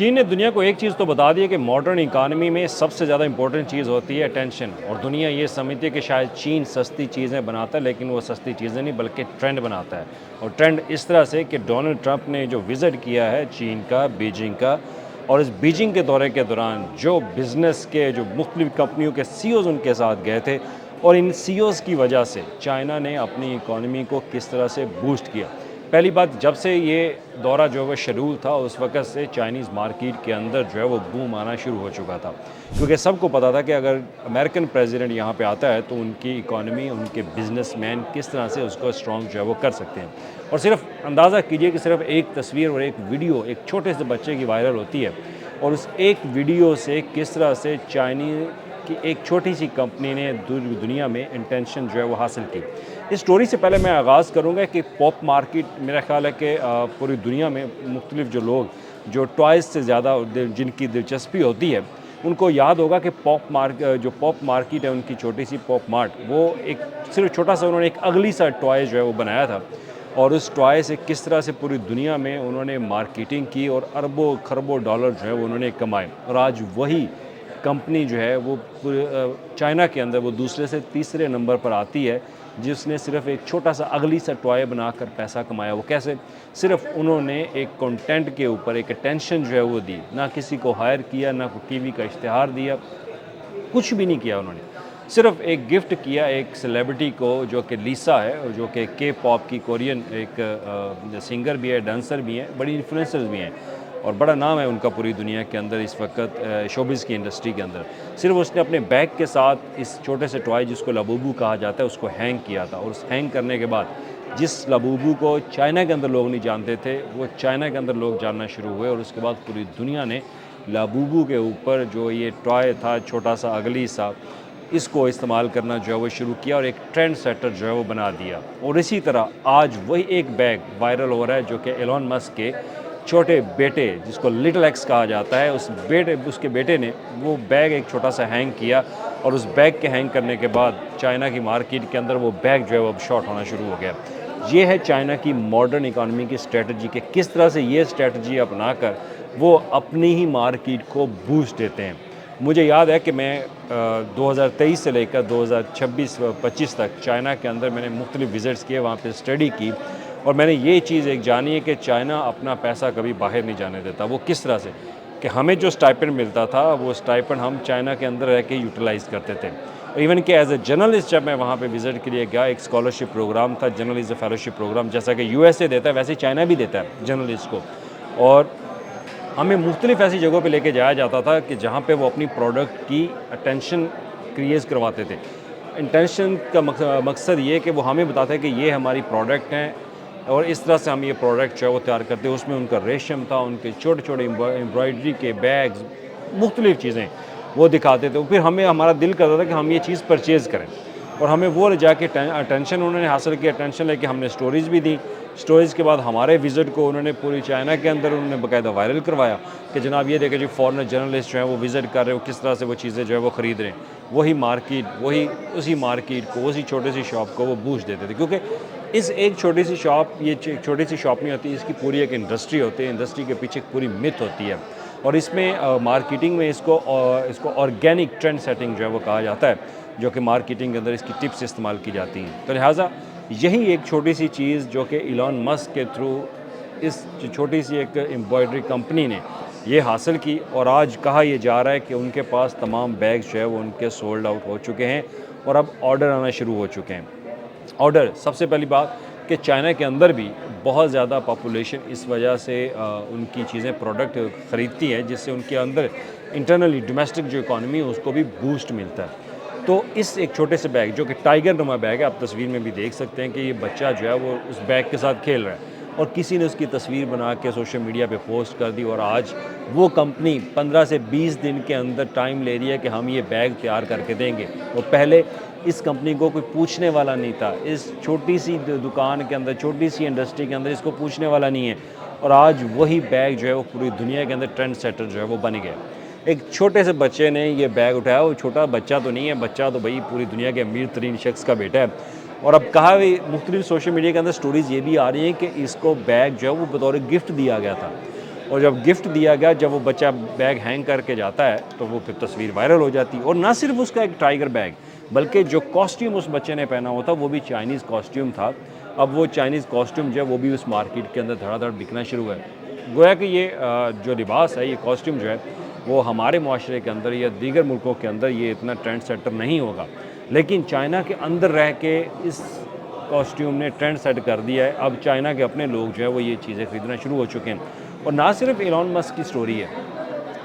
चीन ने दुनिया को एक चीज़ तो बता दी है कि मॉडर्न इकानमी में सबसे ज़्यादा इंपॉर्टेंट चीज़ होती है अटेंशन। और दुनिया ये समझती है कि शायद चीन सस्ती चीज़ें बनाता है, लेकिन वो सस्ती चीज़ें नहीं बल्कि ट्रेंड बनाता है। और ट्रेंड इस तरह से कि डोनाल्ड ट्रंप ने जो विज़िट किया है चीन का, बीजिंग का, और इस बीजिंग के दौरे के दौरान जो बिज़नेस के जो मुख्तलिफ़ कंपनियों के सीईओज़ उनके साथ गए थे, और इन सीईओज़ की वजह से चाइना ने अपनी इकॉनमी को किस तरह से बूस्ट किया। पहली बात, जब से ये दौरा जो है वो शेड्यूल था, उस वक़्त से चाइनीज़ मार्केट के अंदर जो है वो बूम आना शुरू हो चुका था, क्योंकि सबको पता था कि अगर अमेरिकन प्रेसिडेंट यहाँ पे आता है तो उनकी इकॉनमी, उनके बिजनेसमैन किस तरह से उसको स्ट्रॉन्ग जो है वो कर सकते हैं। और सिर्फ अंदाज़ा कीजिए कि सिर्फ एक तस्वीर और एक वीडियो एक छोटे से बच्चे की वायरल होती है, और उस एक वीडियो से किस तरह से चाइनी कि एक छोटी सी कंपनी ने दुनिया में इंटेंशन जो है वो हासिल की। इस स्टोरी से पहले मैं आगाज़ करूँगा कि पॉप मार्केट, मेरा ख़्याल है कि पूरी दुनिया में मुख्तलिफ़ जो लोग जो टॉयज़ से ज़्यादा जिनकी दिलचस्पी होती है, उनको याद होगा कि जो पॉप मार्केट है, उनकी छोटी सी पॉप मार्ट, वो एक सिर्फ छोटा सा उन्होंने एक अगली सा टॉय जो है वो बनाया था, और उस टॉय से किस तरह से पूरी दुनिया में उन्होंने मार्केटिंग की और अरबों खरबों डॉलर जो है वो उन्होंने कमाए। और आज वही कंपनी जो है वो चाइना के अंदर वो दूसरे से तीसरे नंबर पर आती है, जिसने सिर्फ एक छोटा सा अगली सा टॉय बनाकर पैसा कमाया। वो कैसे? सिर्फ उन्होंने एक कंटेंट के ऊपर एक अटेंशन जो है वो दी, ना किसी को हायर किया, ना कोई टीवी का इश्तिहार दिया, कुछ भी नहीं किया उन्होंने। सिर्फ एक गिफ्ट किया एक सेलिब्रिटी को, जो कि लिसा है, जो कि के पॉप की कोरियन एक सिंगर भी है, डांसर भी हैं, बड़ी इन्फ्लुएंसर्स भी हैं, और बड़ा नाम है उनका पूरी दुनिया के अंदर इस वक्त शोबिज़ की इंडस्ट्री के अंदर। सिर्फ उसने अपने बैग के साथ इस छोटे से टॉय जिसको लाबूबू कहा जाता है उसको हैंग किया था, और उस हैंग करने के बाद जिस लाबूबू को चाइना के अंदर लोग नहीं जानते थे, वो चाइना के अंदर लोग जानना शुरू हुए, और उसके बाद पूरी दुनिया ने लाबूबू के ऊपर जो ये टॉय था छोटा सा अगली सा, इसको इस्तेमाल करना जो है वो शुरू किया, और एक ट्रेंड सेटर जो है वो बना दिया। और इसी तरह आज वही एक बैग वायरल हो रहा है, जो कि एलोन मस्क के छोटे बेटे, जिसको लिटिल एक्स कहा जाता है, उसके बेटे ने वो बैग एक छोटा सा हैंग किया, और उस बैग के हैंग करने के बाद चाइना की मार्केट के अंदर वो बैग जो है वो अब शॉर्ट होना शुरू हो गया। ये है चाइना की मॉडर्न इकॉनमी की स्ट्रेटजी, कि किस तरह से ये स्ट्रेटजी अपनाकर वो अपनी ही मार्केट को बूस्ट देते हैं। मुझे याद है कि मैं 2023 से लेकर 2026-25 तक चाइना के अंदर मैंने मुख्तलिफ विज़िट्स किए, वहाँ पे स्टडी की, और मैंने ये चीज़ एक जानी है कि चाइना अपना पैसा कभी बाहर नहीं जाने देता। वो किस तरह से, कि हमें जो स्टाइपेंड मिलता था वो स्टाइपेंड हम चाइना के अंदर रह के यूटिलाइज़ करते थे। इवन कि एज ए जर्नलिस्ट जब मैं वहाँ पे विज़िट के लिए गया, एक स्कॉलरशिप प्रोग्राम था, जर्नलिज्म फेलोशिप प्रोग्राम, जैसा कि यूएसए देता है वैसे चाइना भी देता है जर्नलिस्ट को। और हमें मुख्तलिफ़ ऐसी जगहों पे लेके जाया जाता था कि जहाँ पे वो अपनी प्रोडक्ट की अटेंशन क्रिएट करवाते थे। इंटेंशन का मकसद ये कि वो हमें बताते हैं कि ये हमारी प्रोडक्ट हैं, और इस तरह से हम ये प्रोडक्ट जो है वो तैयार करते हैं। उसमें उनका रेशम था, उनके छोटे छोटे एम्ब्रॉयडरी के बैग्स, मुख्तलिफ़ चीज़ें वो दिखाते थे। फिर हमें, हमारा दिल करता था कि हम ये चीज़ परचेज़ करें, और हमें वो ले जाके अटेंशन उन्होंने हासिल की। अटेंशन लेके हमने स्टोरीज़ भी दी। स्टोरीज़ के बाद हमारे विज़िट को उन्होंने पूरी चाइना के अंदर उन्होंने बाकायदा वायरल करवाया कि जनाब ये देखें जी, फॉरेनर जर्नलिस्ट जो हैं वो विज़िट कर रहे हो, किस तरह से वो चीज़ें जो है वो ख़रीद रहे हैं। वही मार्केट, उसी मार्केट को, उसी छोटी सी शॉप को वो बूस्ट देते थे, क्योंकि इस एक छोटी सी शॉप, ये छोटी सी शॉप नहीं होती, इसकी पूरी एक इंडस्ट्री होती है। इंडस्ट्री के पीछे एक पूरी मिथ होती है, और इसमें मार्केटिंग में इसको ऑर्गेनिक ट्रेंड सेटिंग जो है वो कहा जाता है, जो कि मार्केटिंग के अंदर इसकी टिप्स इस्तेमाल की जाती हैं। तो लिहाजा यही एक छोटी सी चीज़ जो कि इलॉन मस्क के थ्रू इस छोटी सी एक एम्ब्रॉयडरी कंपनी ने ये हासिल की, और आज कहा यह जा रहा है कि उनके पास तमाम बैग्स जो है वो उनके सोल्ड आउट हो चुके हैं, और अब ऑर्डर आना शुरू हो चुके हैं। ऑर्डर, सबसे पहली बात कि चाइना के अंदर भी बहुत ज़्यादा पॉपुलेशन इस वजह से उनकी चीज़ें, प्रोडक्ट ख़रीदती है, जिससे उनके अंदर इंटरनली डोमेस्टिक जो इकॉनमी है उसको भी बूस्ट मिलता है। तो इस एक छोटे से बैग, जो कि टाइगर नुमा बैग है, आप तस्वीर में भी देख सकते हैं कि ये बच्चा जो है वो उस बैग के साथ खेल रहा है, और किसी ने उसकी तस्वीर बना के सोशल मीडिया पे पोस्ट कर दी, और आज वो कंपनी 15 से 20 दिन के अंदर टाइम ले रही है कि हम ये बैग तैयार करके देंगे। और पहले इस कंपनी को कोई पूछने वाला नहीं था, इस छोटी सी दुकान के अंदर, छोटी सी इंडस्ट्री के अंदर इसको पूछने वाला नहीं है, और आज वही बैग जो है वो पूरी दुनिया के अंदर ट्रेंड सेटर जो है वो बन गया। एक छोटे से बच्चे ने ये बैग उठाया, वो छोटा बच्चा तो नहीं है, बच्चा तो भाई पूरी दुनिया के अमीर तरीन शख्स का बेटा है। और अब कहा भी मुख्तलिफ सोशल मीडिया के अंदर स्टोरीज़ ये भी आ रही हैं कि इसको बैग जो है वो बतौर गिफ्ट दिया गया था। और जब गिफ्ट दिया गया, जब वो बच्चा बैग हैंग करके जाता है तो वो फिर तस्वीर वायरल हो जाती है। और ना सिर्फ उसका एक टाइगर बैग, बल्कि जो कॉस्ट्यूम उस बच्चे ने पहना हुआ था वो भी चाइनीज़ कॉस्ट्यूम था। अब वो चाइनीज़ कॉस्ट्यूम जो है वो भी उस मार्केट के अंदर धड़ाधड़ बिकना शुरू हुआ है। गोया कि ये जो लिबास है, ये कॉस्ट्यूम जो है वो हमारे माशरे के अंदर या दीगर मुल्कों के अंदर ये इतना ट्रेंड सेटर नहीं होगा, लेकिन चाइना के अंदर रह के इस कॉस्ट्यूम ने ट्रेंड सेट कर दिया है। अब चाइना के अपने लोग जो है वो ये चीज़ें ख़रीदना शुरू हो चुके हैं। और ना सिर्फ एलॉन मस्क की स्टोरी है,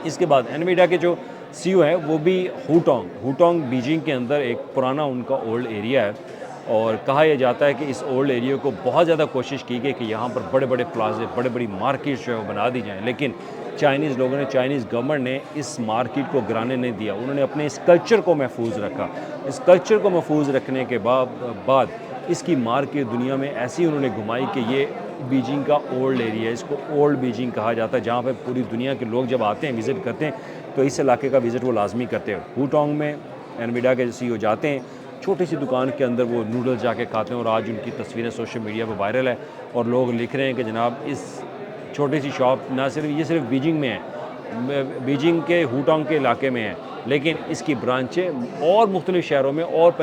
इसके बाद एनवीडिया के जो सीईओ हैं वो भी हुटोंग बीजिंग के अंदर एक पुराना उनका ओल्ड एरिया है। और कहा यह जाता है कि इस ओल्ड एरिया को बहुत ज़्यादा कोशिश की गई कि यहाँ पर बड़े बड़े प्लाजे, बड़ी बड़ी मार्केट जो है वो बना दी जाएँ, लेकिन चाइनीज़ लोगों ने, चाइनीज़ गवर्नमेंट ने इस मार्केट को गिराने नहीं दिया। उन्होंने अपने इस कल्चर को महफूज रखा। इस कल्चर को महफूज रखने के बाद इसकी मार्केट दुनिया में ऐसी उन्होंने घुमाई कि ये बीजिंग का ओल्ड एरिया है, इसको ओल्ड बीजिंग कहा जाता है, जहाँ पे पूरी दुनिया के लोग जब आते हैं, विज़िट करते हैं, तो इस इलाके का विज़िट वो लाजमी करते हैं। हुटोंग में एनवीडिया के सीईओ जाते हैं, छोटी सी दुकान के अंदर वो नूडल्स जाके खाते हैं और आज उनकी तस्वीरें सोशल मीडिया पर वायरल है और लोग लिख रहे हैं कि जनाब इस छोटी सी शॉप ना सिर्फ बीजिंग में है, बीजिंग के हुटोंग के इलाके में है, लेकिन इसकी ब्रांचें और मुख्तलिफ़ शहरों में और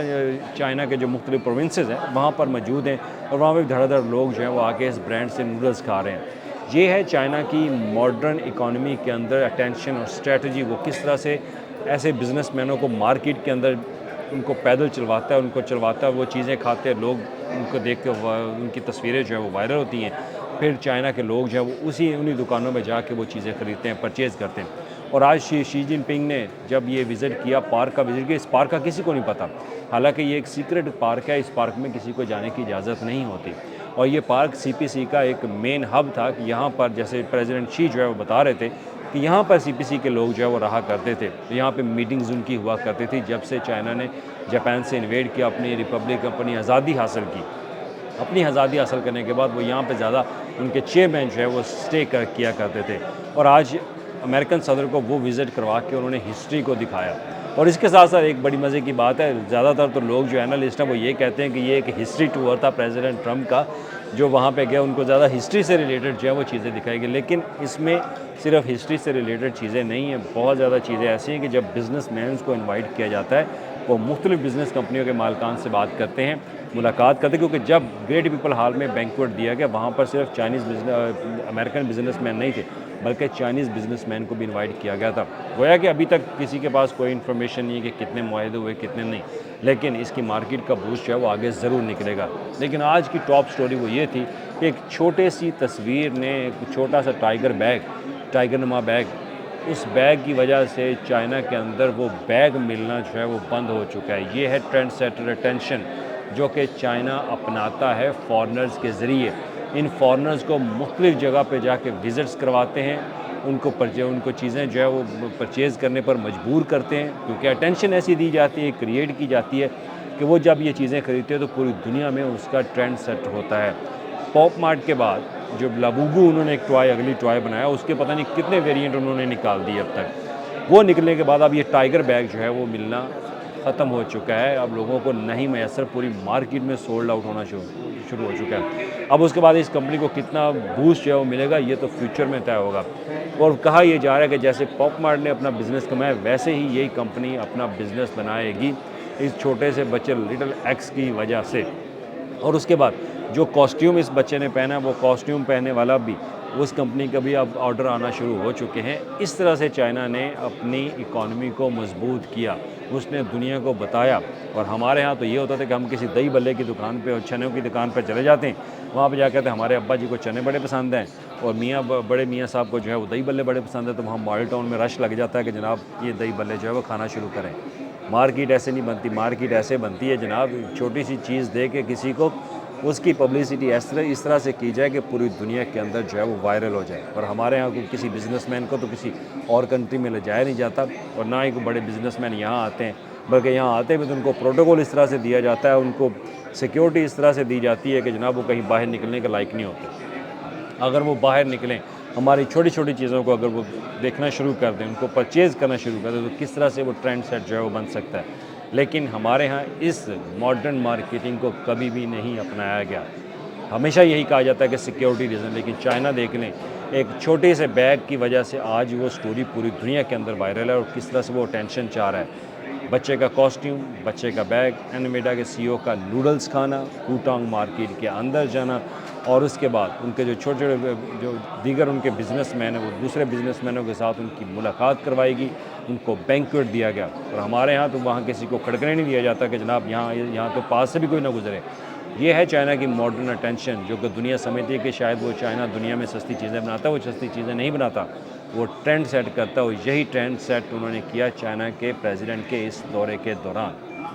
चाइना के जो मुख्तलिफ़ प्रोविंसेस हैं वहाँ पर मौजूद हैं और वहाँ पर धड़ाधड़ लोग जो हैं वो आके इस ब्रांड से नूडल्स खा रहे हैं। ये है चाइना की मॉडर्न इकॉनमी के अंदर अटेंशन और स्ट्रेटजी। वो किस तरह से ऐसे बिजनेसमैनों को मार्केट के अंदर उनको पैदल चलवाता है, उनको चलवाता है, वो चीज़ें खाते हैं, लोग उनको देख के उनकी तस्वीरें जो है वो वायरल होती हैं। फिर चाइना के लोग जो है वो उन्हीं दुकानों में जाके वो चीज़ें ख़रीदते हैं, परचेज़ करते हैं। और आज शी जिनपिंग ने जब ये विज़िट किया, पार्क का विज़िट किया, इस पार्क का किसी को नहीं पता, हालांकि ये एक सीक्रेट पार्क है, इस पार्क में किसी को जाने की इजाज़त नहीं होती। और ये पार्क सीपीसी का एक मेन हब था कि यहाँ पर, जैसे प्रेसिडेंट शी जो है वो बता रहे थे कि यहाँ पर सीपीसी के लोग जो है वो रहा करते थे, तो यहाँ पे मीटिंग्स उनकी हुआ करती थी। जब से चाइना ने जापान से इन्वेड किया, अपनी रिपब्लिक, अपनी आज़ादी हासिल की, अपनी आज़ादी हासिल करने के बाद वो यहाँ पे ज़्यादा उनके चेयरमैन जो है वो किया करते थे। और आज अमेरिकन सदर को वो विज़िट करवा के उन्होंने हिस्ट्री को दिखाया। और इसके साथ साथ एक बड़ी मज़े की बात है, ज़्यादातर तो लोग जो एनालिस्ट हैं वो ये कहते हैं कि ये एक हिस्ट्री टूर था प्रेसिडेंट ट्रंप का, जो वहाँ पे गया उनको ज़्यादा हिस्ट्री से रिलेटेड जो है वो चीज़ें दिखाई गई। लेकिन इसमें सिर्फ हिस्ट्री से रिलेटेड चीज़ें नहीं हैं, बहुत ज़्यादा चीज़ें ऐसी हैं कि जब बिजनेसमैन्स को इनवाइट किया जाता है वो मुख्तलिफ बिज़नेस कंपनियों के मालिकान से बात करते हैं, मुलाकात करते हैं। क्योंकि जब ग्रेट पीपल हॉल में बैंक्वेट दिया गया, वहाँ पर सिर्फ अमेरिकन बिजनेसमैन नहीं थे, बल्कि चाइनीज़ बिजनेसमैन को भी इनवाइट किया गया था। गोया कि अभी तक किसी के पास कोई इन्फॉर्मेशन नहीं है कि कितने मुआहदे हुए, कितने नहीं, लेकिन इसकी मार्केट का बूस्ट जो है वो आगे ज़रूर निकलेगा। लेकिन आज की टॉप स्टोरी वो ये थी कि एक छोटे सी तस्वीर ने, एक छोटा सा टाइगर नुमा बैग, उस बैग की वजह से चाइना के अंदर वो बैग मिलना जो है वो बंद हो चुका है। ये है ट्रेंड सेटर अटेंशन जो कि चाइना अपनाता है फॉरेनर्स के ज़रिए। इन फॉरेनर्स को मुख्तलिफ़ जगह पे जाके विज़िट्स करवाते हैं, उनको चीज़ें जो है वो परचेज़ करने पर मजबूर करते हैं, क्योंकि अटेंशन ऐसी दी जाती है, क्रिएट की जाती है कि वो जब ये चीज़ें खरीदते हैं तो पूरी दुनिया में उसका ट्रेंड सेट होता है। पॉप मार्ट के बाद जो लाबूबू उन्होंने एक अगली टॉय बनाया, उसके पता नहीं कितने वेरिएंट उन्होंने निकाल दिए अब तक। वो निकलने के बाद अब ये टाइगर बैग जो है वो मिलना ख़त्म हो चुका है, अब लोगों को नहीं मैसर, पूरी मार्केट में सोल्ड आउट होना शुरू हो चुका है। अब उसके बाद इस कंपनी को कितना बूस्ट जो है वो मिलेगा, ये तो फ्यूचर में तय होगा। और कहा यह जा रहा है कि जैसे पॉप मार्ट ने अपना बिज़नेस कमाया, वैसे ही यही कंपनी अपना बिज़नेस बनाएगी इस छोटे से बच्चे लिटिल एक्स की वजह से। और उसके बाद जो कॉस्ट्यूम इस बच्चे ने पहना, वो कॉस्ट्यूम पहनने वाला भी उस कंपनी का भी अब ऑर्डर आना शुरू हो चुके हैं। इस तरह से चाइना ने अपनी इकॉनमी को मजबूत किया, उसने दुनिया को बताया। और हमारे यहाँ तो ये होता था कि हम किसी दही बल्ले की दुकान पे और चनों की दुकान पे चले जाते हैं, वहाँ पे जाकर कहते हैं हमारे अब्बा जी को चने बड़े पसंद हैं और बड़े मियाँ साहब को जो है वो दही बल्ले बड़े पसंद है, तो वहाँ मॉडल टाउन में रश लग जाता है कि जनाब ये दही बल्ले जो है वो खाना शुरू करें। मार्केट ऐसे नहीं बनती, मार्केट ऐसे बनती है जनाब, छोटी सी चीज़ दे के किसी को उसकी पब्लिसिटी इस तरह से की जाए कि पूरी दुनिया के अंदर जो है वो वायरल हो जाए। और हमारे यहाँ को किसी बिजनेसमैन को तो किसी और कंट्री में ले जाया नहीं जाता, और ना ही कोई बड़े बिजनेसमैन यहाँ आते हैं, बल्कि यहाँ आते भी तो उनको प्रोटोकॉल इस तरह से दिया जाता है, उनको सिक्योरिटी इस तरह से दी जाती है कि जनाब वो कहीं बाहर निकलने के लायक नहीं होते। अगर वो बाहर निकलें, हमारी छोटी छोटी चीज़ों को अगर वो देखना शुरू कर दें, उनको परचेज़ करना शुरू कर दें, तो किस तरह से वो ट्रेंड सेट जो है वो बन सकता है। लेकिन हमारे यहाँ इस मॉडर्न मार्केटिंग को कभी भी नहीं अपनाया गया। हमेशा यही कहा जाता है कि सिक्योरिटी रीज़न, लेकिन चाइना देख लें, एक छोटे से बैग की वजह से आज वो स्टोरी पूरी दुनिया के अंदर वायरल है और किस तरह से वो अटेंशन चाह रहा है। बच्चे का कॉस्ट्यूम, बच्चे का बैग, एनवीडिया के सीईओ का नूडल्स खाना, कूटांग मार्केट के अंदर जाना और उसके बाद उनके जो छोटे-छोटे जो दीगर उनके बिज़नेसमैन हैं, वो दूसरे बिज़नेसमैनों के साथ उनकी मुलाकात करवाएगी, उनको बैंक्वेट दिया गया। और हमारे यहाँ तो वहाँ किसी को खड़कने नहीं दिया जाता कि जनाब यहाँ तो पास से भी कोई ना गुज़रे। ये है चाइना की मॉडर्न अटेंशन, जो कि दुनिया समझती है कि शायद वो चाइना दुनिया में सस्ती चीज़ें बनाता है, वो सस्ती चीज़ें नहीं बनाता, वो ट्रेंड सेट करता है और यही ट्रेंड सेट उन्होंने किया चाइना के प्रेसिडेंट के इस दौरे के दौरान।